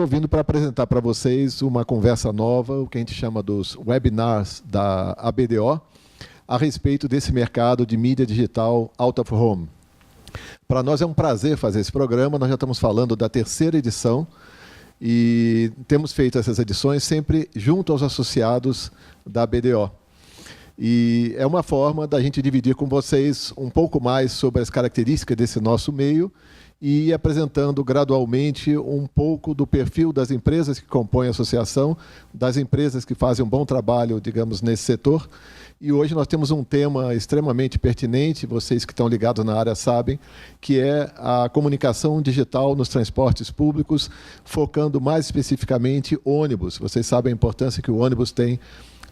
estou vindo para apresentar para vocês uma conversa nova, o que a gente chama dos webinars da ABDO, a respeito desse mercado de mídia digital out of home. Para nós é um prazer fazer esse programa, nós já estamos falando da 3ª edição e temos feito essas edições sempre junto aos associados da ABDO. E é uma forma da gente dividir com vocês um pouco mais sobre as características desse nosso meio e ir apresentando gradualmente um pouco do perfil das empresas que compõem a associação, das empresas que fazem um bom trabalho, digamos, nesse setor. E hoje nós temos um tema extremamente pertinente, vocês que estão ligados na área sabem, que é a comunicação digital nos transportes públicos, focando mais especificamente ônibus. Vocês sabem a importância que o ônibus tem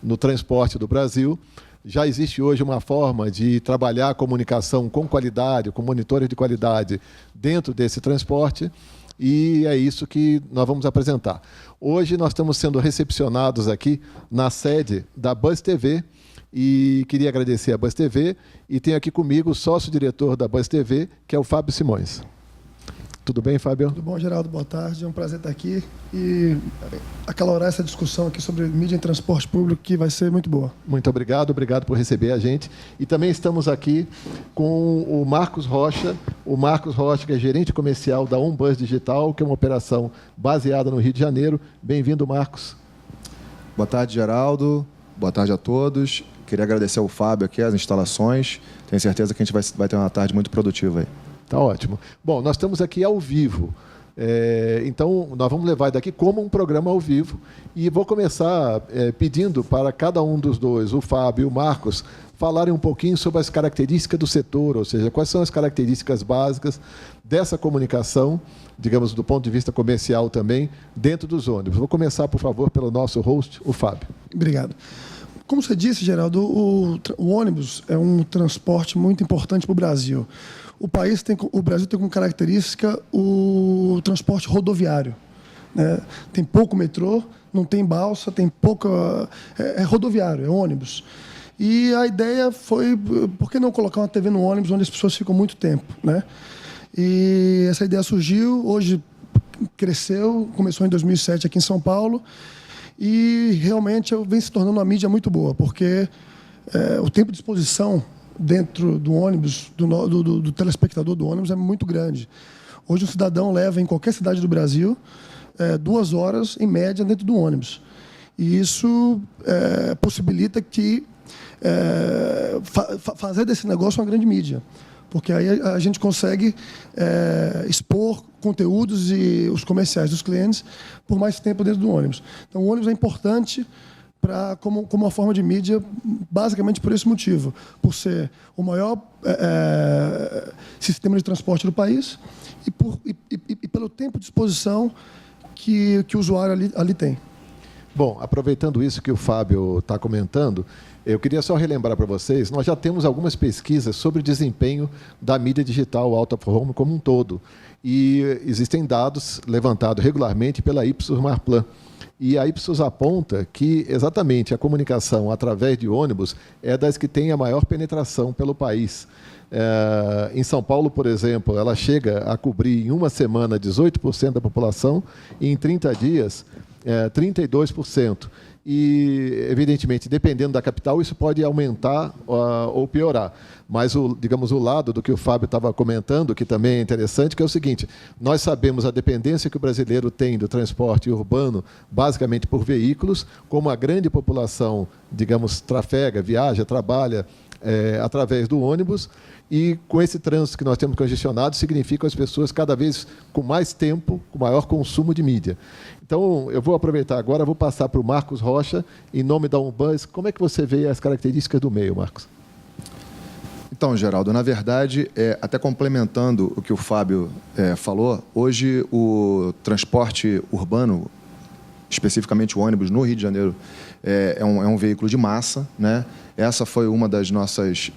no transporte do Brasil. Já existe hoje uma forma de trabalhar a comunicação com qualidade, com monitores de qualidade dentro desse transporte, e é isso que nós vamos apresentar. Hoje nós estamos sendo recepcionados aqui na sede da Buzz TV, e queria agradecer a Buzz TV, e tenho aqui comigo o sócio-diretor da Buzz TV, que é o Fábio Simões. Tudo bem, Fábio? Tudo bom, Geraldo? Boa tarde. É um prazer estar aqui e acalorar essa discussão aqui sobre mídia em transporte público, que vai ser muito boa. Muito obrigado por receber a gente. E também estamos aqui com o Marcos Rocha, que é gerente comercial da Buzz Digital, que é uma operação baseada no Rio de Janeiro. Bem-vindo, Marcos. Boa tarde, Geraldo. Boa tarde a todos. Queria agradecer ao Fábio aqui as instalações. Tenho certeza que a gente vai ter uma tarde muito produtiva aí. Tá ótimo. Bom, nós estamos aqui ao vivo. Então, nós vamos levar daqui como um programa ao vivo. E vou começar pedindo para cada um dos dois, o Fábio e o Marcos, falarem um pouquinho sobre as características do setor, ou seja, quais são as características básicas dessa comunicação, digamos, do ponto de vista comercial também, dentro dos ônibus. Vou começar, por favor, pelo nosso host, o Fábio. Obrigado. Como você disse, Geraldo, o ônibus é um transporte muito importante para o Brasil. O Brasil tem como característica o transporte rodoviário, né? Tem pouco metrô, não tem balsa, tem pouca... É rodoviário, é ônibus. E a ideia foi, por que não colocar uma TV no ônibus onde as pessoas ficam muito tempo, né? E essa ideia surgiu, hoje cresceu, começou em 2007 aqui em São Paulo, e realmente vem se tornando uma mídia muito boa, porque o tempo de exposição dentro do ônibus, do telespectador do ônibus, é muito grande. Hoje, o cidadão leva, em qualquer cidade do Brasil, 2 horas, em média, dentro do ônibus. E isso possibilita que fazer desse negócio uma grande mídia, porque aí a gente consegue expor conteúdos e os comerciais dos clientes por mais tempo dentro do ônibus. Então, o ônibus é importante como uma forma de mídia, basicamente por esse motivo, por ser o maior sistema de transporte do país e pelo tempo de exposição que o usuário ali tem. Bom, aproveitando isso que o Fábio está comentando, eu queria só relembrar para vocês, nós já temos algumas pesquisas sobre o desempenho da mídia digital out of home como um todo, e existem dados levantados regularmente pela Ipsos Marplan. E a Ipsos aponta que exatamente a comunicação através de ônibus é das que tem a maior penetração pelo país. Em São Paulo, por exemplo, ela chega a cobrir em uma semana 18% da população e em 30 dias 32%. E, evidentemente, dependendo da capital, isso pode aumentar ou piorar. Mas, digamos, o lado do que o Fábio estava comentando, que também é interessante, que é o seguinte: nós sabemos a dependência que o brasileiro tem do transporte urbano, basicamente por veículos, como a grande população, digamos, trafega, viaja, trabalha através do ônibus, e com esse trânsito que nós temos congestionado, significa as pessoas cada vez com mais tempo, com maior consumo de mídia. Então, eu vou aproveitar agora, vou passar para o Marcos Rocha, em nome da Buzz. Como é que você vê as características do meio, Marcos? Então, Geraldo, na verdade, até complementando o que o Fábio falou, hoje o transporte urbano, especificamente o ônibus no Rio de Janeiro, é um veículo de massa, né? Essa foi uma das nossas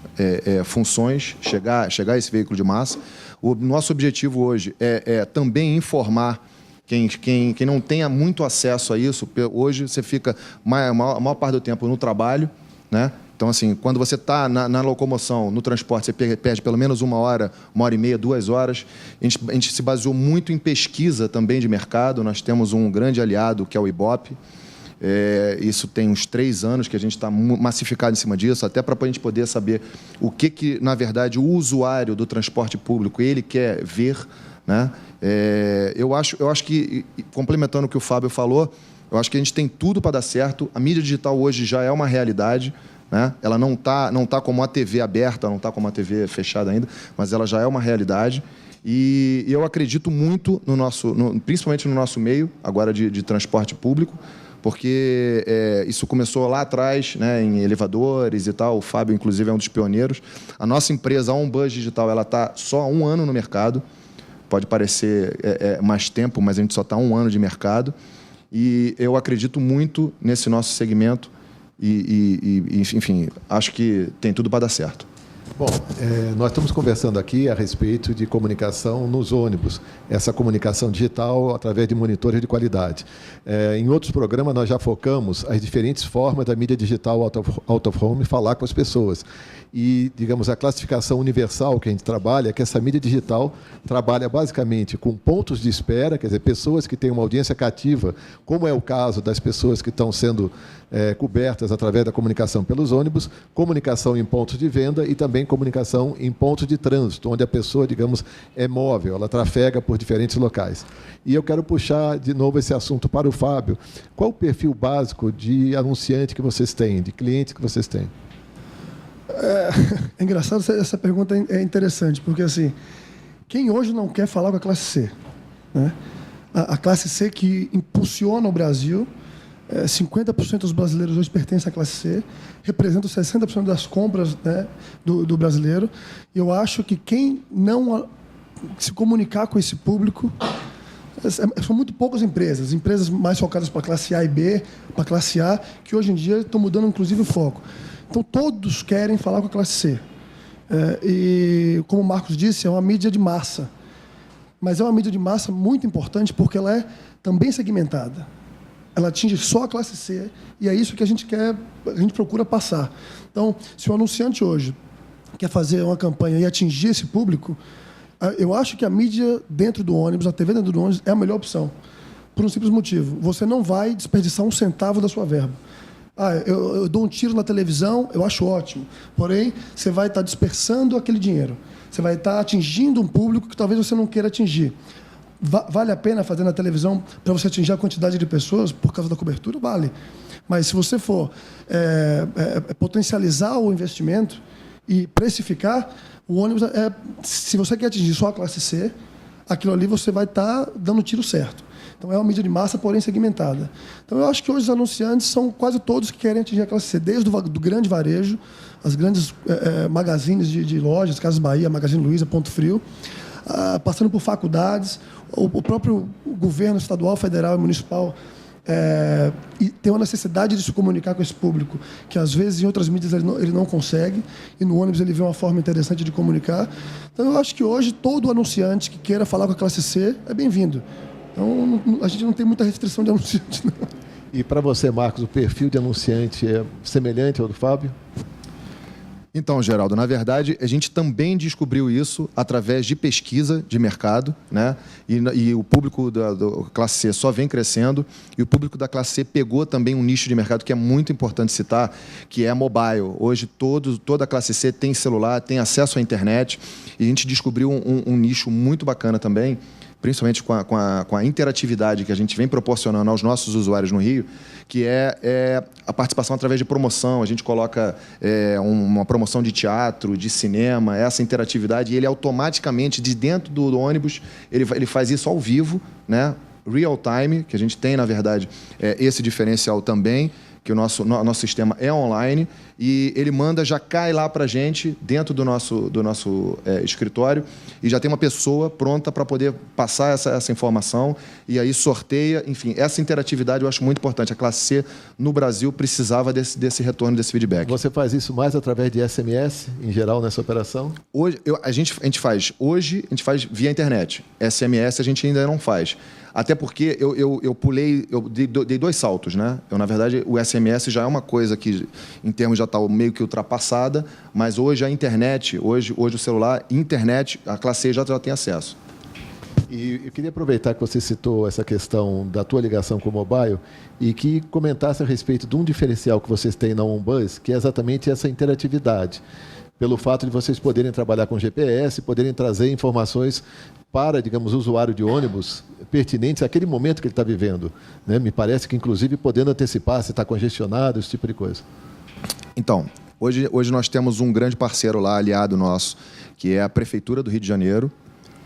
funções, chegar a esse veículo de massa. O nosso objetivo hoje é também informar quem não tenha muito acesso a isso. Hoje você fica a maior parte do tempo no trabalho, né? Então, assim, quando você está na locomoção, no transporte, você perde pelo menos 1 hora, 1h30, 2 horas. A gente se baseou muito em pesquisa também de mercado. Nós temos um grande aliado, que é o Ibope. Isso tem uns 3 anos que a gente está massificado em cima disso, até para a gente poder saber o que, na verdade, o usuário do transporte público ele quer ver, né? Eu acho que, complementando o que o Fábio falou, eu acho que a gente tem tudo para dar certo. A mídia digital hoje já é uma realidade, né? Ela não tá como a TV aberta, não está como a TV fechada ainda, mas ela já é uma realidade. E eu acredito muito, principalmente no nosso meio, agora de transporte público, porque isso começou lá atrás, né, em elevadores e tal. O Fábio, inclusive, é um dos pioneiros. A nossa empresa, a OnBus Digital, ela está só há 1 ano no mercado. Pode parecer mais tempo, mas a gente só está há 1 ano de mercado. E eu acredito muito nesse nosso segmento enfim, acho que tem tudo para dar certo. Bom, nós estamos conversando aqui a respeito de comunicação nos ônibus, essa comunicação digital através de monitores de qualidade. Em outros programas, nós já focamos as diferentes formas da mídia digital out of home falar com as pessoas. E, digamos, a classificação universal que a gente trabalha é que essa mídia digital trabalha basicamente com pontos de espera, quer dizer, pessoas que têm uma audiência cativa, como é o caso das pessoas que estão sendo cobertas através da comunicação pelos ônibus, comunicação em pontos de venda e também comunicação em pontos de trânsito, onde a pessoa, digamos, é móvel, ela trafega por diferentes locais. E eu quero puxar de novo esse assunto para o Fábio. Qual o perfil básico de anunciante que vocês têm, de cliente que vocês têm? É engraçado, essa pergunta é interessante, porque assim, quem hoje não quer falar com a classe C? Né? A classe C que impulsiona o Brasil, 50% dos brasileiros hoje pertencem à classe C, representam 60% das compras, né, do brasileiro. E eu acho que quem não se comunicar com esse público, são muito poucas empresas mais focadas para a classe A e B, para a classe A, que hoje em dia estão mudando inclusive o foco. Então, todos querem falar com a classe C. E, como o Marcos disse, é uma mídia de massa. Mas é uma mídia de massa muito importante porque ela é também segmentada. Ela atinge só a classe C e é isso que a gente procura passar. Então, se o anunciante hoje quer fazer uma campanha e atingir esse público, eu acho que a mídia dentro do ônibus, a TV dentro do ônibus, é a melhor opção. Por um simples motivo. Você não vai desperdiçar 1 centavo da sua verba. Eu dou um tiro na televisão, eu acho ótimo. Porém, você vai estar dispersando aquele dinheiro. Você vai estar atingindo um público que talvez você não queira atingir. Vale a pena fazer na televisão para você atingir a quantidade de pessoas por causa da cobertura? Vale. Mas se você for potencializar o investimento e precificar, o ônibus, se você quer atingir só a classe C, aquilo ali você vai estar dando o tiro certo. Então, é uma mídia de massa, porém segmentada. Então, eu acho que hoje os anunciantes são quase todos que querem atingir a classe C, desde do grande varejo, as grandes magazines de lojas, Casas Bahia, Magazine Luiza, Ponto Frio, passando por faculdades, o próprio governo estadual, federal e municipal e tem uma necessidade de se comunicar com esse público, que às vezes em outras mídias ele não consegue, e no ônibus ele vê uma forma interessante de comunicar. Então, eu acho que hoje todo anunciante que queira falar com a classe C é bem-vindo. Então, a gente não tem muita restrição de anunciante, não. E para você, Marcos, o perfil de anunciante é semelhante ao do Fábio? Então, Geraldo, na verdade, a gente também descobriu isso através de pesquisa de mercado, né? E o público da classe C só vem crescendo, e o público da classe C pegou também um nicho de mercado que é muito importante citar, que é mobile. Hoje, toda a classe C tem celular, tem acesso à internet, e a gente descobriu um nicho muito bacana também, principalmente com a interatividade que a gente vem proporcionando aos nossos usuários no Rio, que é a participação através de promoção. A gente coloca uma promoção de teatro, de cinema, essa interatividade, e ele automaticamente, de dentro do ônibus, ele faz isso ao vivo, né? Real time, que a gente tem, na verdade, esse diferencial também, que o nosso sistema é online, e ele já cai lá para a gente, dentro do nosso escritório, e já tem uma pessoa pronta para poder passar essa informação, e aí sorteia. Enfim, essa interatividade eu acho muito importante. A classe C, no Brasil, precisava desse retorno, desse feedback. Você faz isso mais através de SMS, em geral, nessa operação? Hoje, a gente faz via internet. SMS a gente ainda não faz. Até porque eu dei 2 saltos, né? Na verdade, o SMS já é uma coisa que, em termos de está meio que ultrapassada, mas hoje a internet, hoje o celular, internet, a classe C já tem acesso. E eu queria aproveitar que você citou essa questão da tua ligação com o mobile e que comentasse a respeito de um diferencial que vocês têm na OnBus, que é exatamente essa interatividade. Pelo fato de vocês poderem trabalhar com GPS, poderem trazer informações para, digamos, o usuário de ônibus pertinentes àquele momento que ele está vivendo, né? Me parece que, inclusive, podendo antecipar se está congestionado, esse tipo de coisa. Então, hoje nós temos um grande parceiro lá, aliado nosso, que é a Prefeitura do Rio de Janeiro,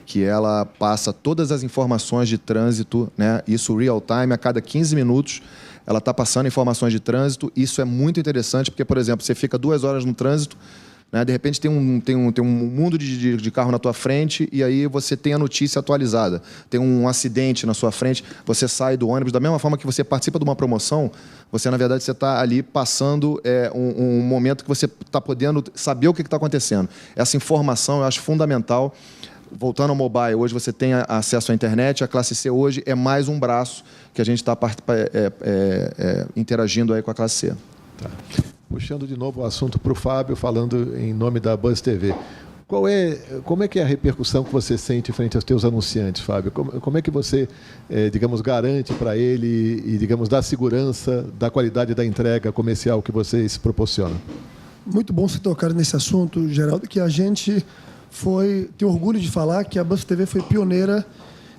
que ela passa todas as informações de trânsito, né? Isso real time, a cada 15 minutos, ela está passando informações de trânsito. Isso é muito interessante, porque, por exemplo, você fica 2 horas no trânsito, né? De repente tem um mundo de carro na tua frente e aí você tem a notícia atualizada. Tem um acidente na sua frente, você sai do ônibus. Da mesma forma que você participa de uma promoção, você, na verdade, você está ali passando um momento que você está podendo saber o que está acontecendo. Essa informação eu acho fundamental. Voltando ao mobile, hoje você tem acesso à internet, a classe C hoje é mais um braço que a gente está interagindo aí com a classe C. Tá. Puxando de novo o assunto para o Fábio, falando em nome da Buzz TV. Como é que é a repercussão que você sente frente aos teus anunciantes, Fábio? Como é que você, digamos, garante para ele e, digamos, dá segurança da qualidade da entrega comercial que vocês proporcionam? Muito bom você tocar nesse assunto, Geraldo, que a gente tem orgulho de falar que a Buzz TV foi pioneira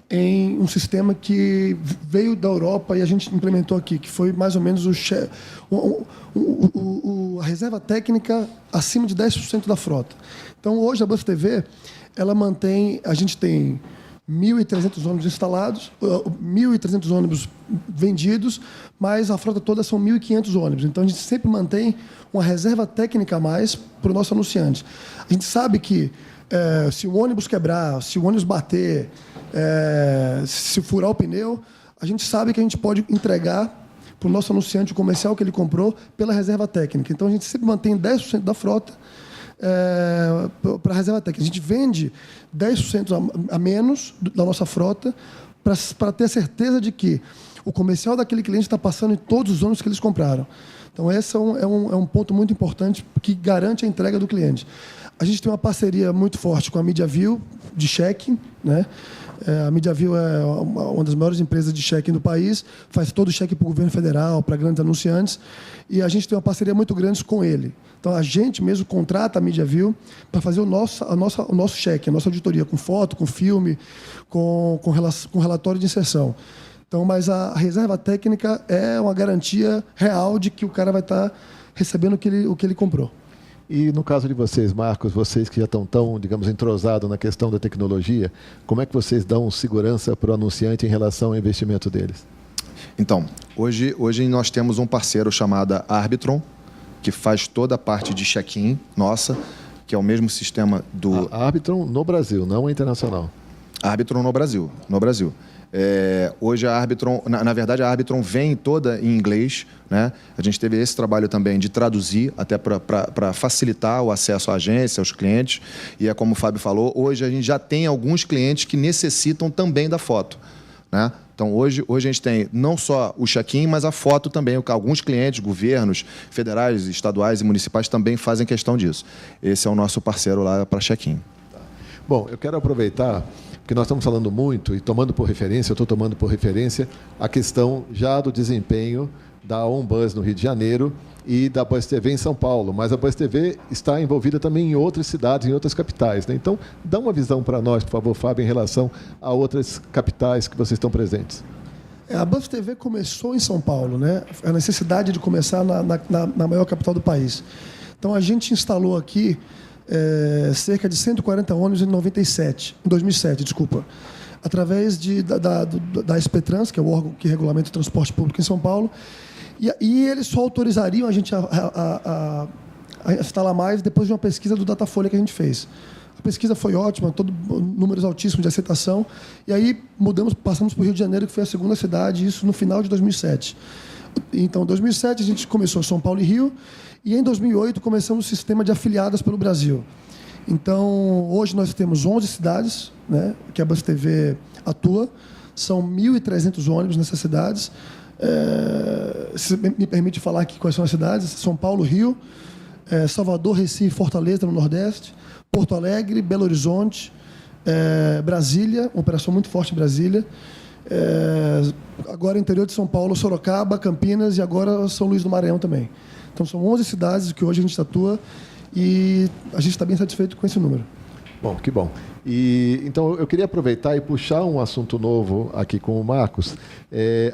em um sistema que veio da Europa e a gente implementou aqui, que foi mais ou menos a reserva técnica acima de 10% da frota. Então, hoje, a Buzz TV, ela mantém... A gente tem 1.300 ônibus instalados, 1.300 ônibus vendidos, mas a frota toda são 1.500 ônibus. Então, a gente sempre mantém uma reserva técnica a mais para o nosso anunciante. A gente sabe que se o ônibus quebrar, se o ônibus bater, se furar o pneu, a gente sabe que a gente pode entregar para o nosso anunciante o comercial que ele comprou pela reserva técnica. Então, a gente sempre mantém 10% da frota para a reserva técnica. A gente vende 10% a menos da nossa frota para ter a certeza de que o comercial daquele cliente está passando em todos os ônibus que eles compraram. Então, esse é um ponto muito importante que garante a entrega do cliente. A gente tem uma parceria muito forte com a MediaView de check-in, né? A MediaView é uma das maiores empresas de check-in do país, faz todo o check-in para o governo federal, para grandes anunciantes, e a gente tem uma parceria muito grande com ele. Então, a gente mesmo contrata a MediaView para fazer o nosso check, a nossa auditoria, com foto, com filme, com relatório de inserção. Então, mas a reserva técnica é uma garantia real de que o cara vai estar recebendo o que ele comprou. E no caso de vocês, Marcos, vocês que já estão tão, digamos, entrosados na questão da tecnologia, como é que vocês dão segurança para o anunciante em relação ao investimento deles? Então, hoje nós temos um parceiro chamado Arbitron, que faz toda a parte de check-in nossa, que é o mesmo sistema do... A Arbitron no Brasil, não a internacional. Arbitron no Brasil. Hoje a Arbitron, na verdade, a Arbitron vem toda em inglês, né? A gente teve esse trabalho também de traduzir, até para facilitar o acesso à agência, aos clientes. E é como o Fábio falou, hoje a gente já tem alguns clientes que necessitam também da foto, né? Então, hoje a gente tem não só o check-in, mas a foto também. Alguns clientes, governos federais, estaduais e municipais também fazem questão disso. Esse é o nosso parceiro lá para check-in. Bom, eu quero aproveitar que nós estamos falando muito e tomando por referência, eu estou tomando por referência a questão já do desempenho da OnBus no Rio de Janeiro e da Buzz TV em São Paulo, mas a Buzz TV está envolvida também em outras cidades, em outras capitais, né? Então, dá uma visão para nós, por favor, Fábio, em relação a outras capitais que vocês estão presentes. A Buzz TV começou em São Paulo, né? A necessidade de começar na maior capital do país. Então, a gente instalou aqui cerca de 140 ônibus em 2007, através da SPTrans, que é o órgão que regulamenta o transporte público em São Paulo, e eles só autorizariam a gente a instalar mais depois de uma pesquisa do Datafolha que a gente fez. A pesquisa foi ótima, números altíssimos de aceitação, e aí passamos para o Rio de Janeiro, que foi a segunda cidade, isso no final de 2007. Então, em 2007, a gente começou São Paulo e Rio, e em 2008 começamos o sistema de afiliadas pelo Brasil. Então, hoje nós temos 11 cidades, né, que a Buzz TV atua, são 1.300 ônibus nessas cidades. Se me permite falar aqui quais são as cidades: São Paulo, Rio, Salvador, Recife, Fortaleza, no Nordeste, Porto Alegre, Belo Horizonte, Brasília, uma operação muito forte em Brasília, agora interior de São Paulo, Sorocaba, Campinas e agora São Luís do Maranhão também. Então, são 11 cidades que hoje a gente atua e a gente está bem satisfeito com esse número. Bom, que bom. Então, eu queria aproveitar e puxar um assunto novo aqui com o Marcos,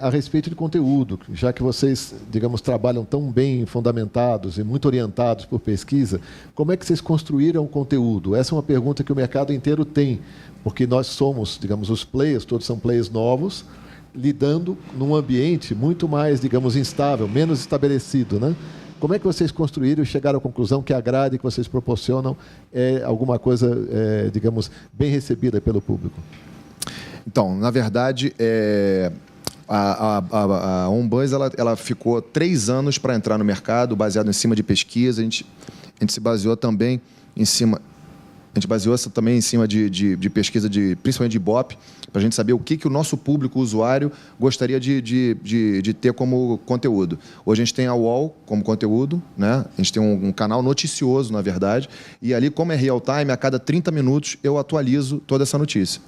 a respeito de conteúdo, já que vocês, digamos, trabalham tão bem fundamentados e muito orientados por pesquisa, como é que vocês construíram o conteúdo? Essa é uma pergunta que o mercado inteiro tem, porque nós somos, digamos, os players, todos são players novos, lidando num ambiente muito mais, digamos, instável, menos estabelecido, né? Como é que vocês construíram e chegaram à conclusão que a grade que vocês proporcionam é alguma coisa, digamos, bem recebida pelo público? Então, na verdade, a OnBuzz ela ficou 3 anos para entrar no mercado, baseado em cima de pesquisa. A gente se baseou também em cima... A gente baseou essa também em cima de pesquisa, principalmente de Ibope, para a gente saber o que o nosso público, o usuário, gostaria de ter como conteúdo. Hoje a gente tem a UOL como conteúdo, né? A gente tem um canal noticioso, na verdade, e ali, como é real time, a cada 30 minutos eu atualizo toda essa notícia.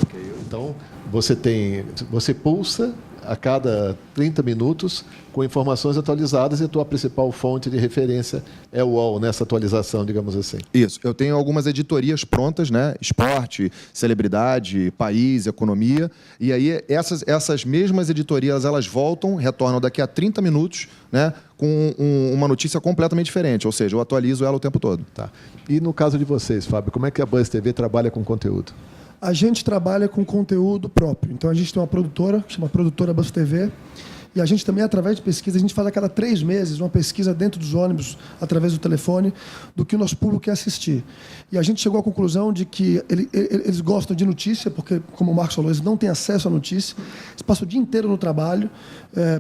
Okay. Então, você pulsa a cada 30 minutos com informações atualizadas e a tua principal fonte de referência é o UOL nessa atualização, digamos assim. Isso. Eu tenho algumas editorias prontas, né? Esporte, celebridade, país, economia. E aí essas mesmas editorias, elas voltam, retornam daqui a 30 minutos, né? Com uma notícia completamente diferente. Ou seja, eu atualizo ela o tempo todo. Tá. E no caso de vocês, Fábio, como é que a Buzz TV trabalha com conteúdo? A gente trabalha com conteúdo próprio. Então, a gente tem uma produtora, que chama Produtora Buzz TV, e a gente também, através de pesquisa, a gente faz a cada 3 meses uma pesquisa dentro dos ônibus, através do telefone, do que o nosso público quer assistir. E a gente chegou à conclusão de que eles gostam de notícia, porque, como o Marcos falou, eles não têm acesso à notícia, eles passam o dia inteiro no trabalho,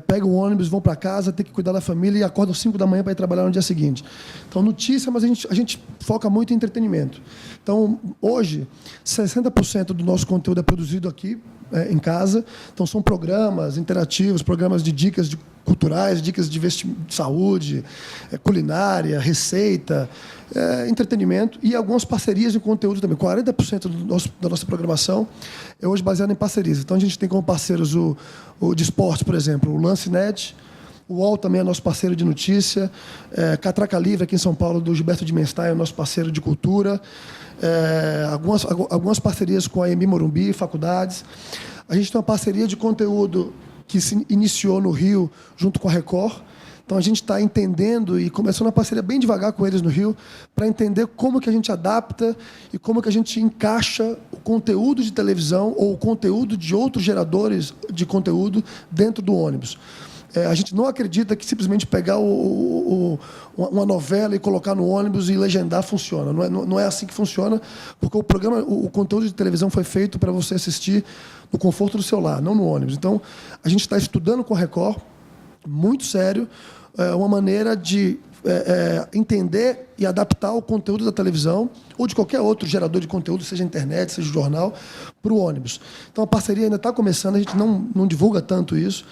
pegam o ônibus, vão para casa, têm que cuidar da família e acordam 5 da manhã para ir trabalhar no dia seguinte. Então, notícia, mas a gente foca muito em entretenimento. Então, hoje, 60% do nosso conteúdo é produzido aqui, em casa. Então, são programas interativos, programas de dicas culturais, dicas de saúde, culinária, receita, entretenimento e algumas parcerias de conteúdo também. 40% da nossa programação é hoje baseada em parcerias. Então, a gente tem como parceiros o de esporte, por exemplo, o Lancenet, o UOL também é nosso parceiro de notícia, Catraca Livre, aqui em São Paulo, do Gilberto de Menstein, é nosso parceiro de cultura, algumas parcerias com a EMB Morumbi, faculdades. A gente tem uma parceria de conteúdo que se iniciou no Rio, junto com a Record. Então, a gente está entendendo e começou uma parceria bem devagar com eles no Rio, para entender como que a gente adapta e como que a gente encaixa o conteúdo de televisão ou o conteúdo de outros geradores de conteúdo dentro do ônibus. A gente não acredita que simplesmente pegar uma novela e colocar no ônibus e legendar funciona. Não é assim que funciona, porque o conteúdo de televisão foi feito para você assistir no conforto do seu lar, não no ônibus. Então, a gente está estudando com a Record, muito sério, uma maneira de entender e adaptar o conteúdo da televisão ou de qualquer outro gerador de conteúdo, seja internet, seja jornal, para o ônibus. Então, a parceria ainda está começando, a gente não divulga tanto isso.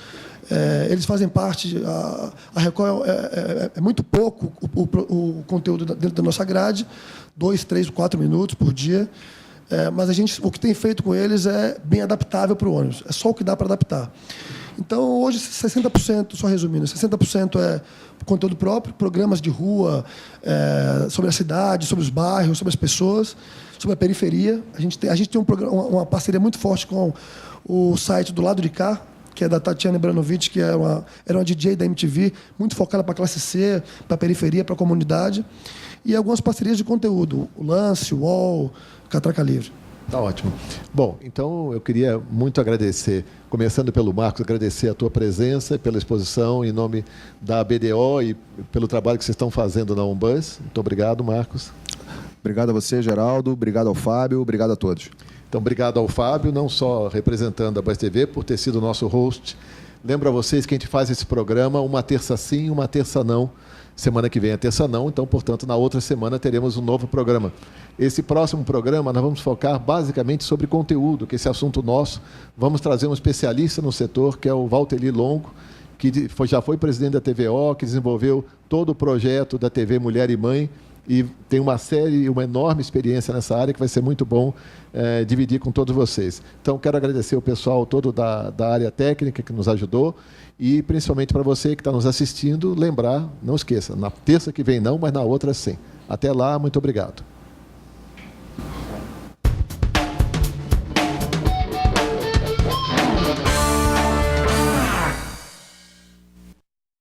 Eles fazem parte, a Record é muito pouco o conteúdo dentro da nossa grade, 2, 3, 4 minutos por dia, mas o que tem feito com eles é bem adaptável para o ônibus, é só o que dá para adaptar. Então, hoje, 60%, só resumindo, 60% é conteúdo próprio, programas de rua, sobre a cidade, sobre os bairros, sobre as pessoas, sobre a periferia. A gente tem uma parceria muito forte com o site Do Lado de Cá, que é da Tatiana Ibranovic, que era uma DJ da MTV, muito focada para a classe C, para a periferia, para a comunidade. E algumas parcerias de conteúdo, o Lance, o UOL, Catraca Livre. Tá ótimo. Bom, então eu queria muito agradecer, começando pelo Marcos, agradecer a tua presença, pela exposição em nome da BDO e pelo trabalho que vocês estão fazendo na OnBuzz. Muito obrigado, Marcos. Obrigado a você, Geraldo. Obrigado ao Fábio. Obrigado a todos. Então, obrigado ao Fábio, não só representando a Buzz TV, por ter sido o nosso host. Lembro a vocês que a gente faz esse programa uma terça sim, uma terça não. Semana que vem é terça não, então, portanto, na outra semana teremos um novo programa. Esse próximo programa nós vamos focar basicamente sobre conteúdo, que esse assunto nosso. Vamos trazer um especialista no setor, que é o Valteli Longo, que já foi presidente da TVO, que desenvolveu todo o projeto da TV Mulher e Mãe, e tem uma enorme experiência nessa área que vai ser muito bom dividir com todos vocês. Então, quero agradecer o pessoal todo da área técnica que nos ajudou e, principalmente para você que está nos assistindo, lembrar, não esqueça, na terça que vem não, mas na outra sim. Até lá, muito obrigado.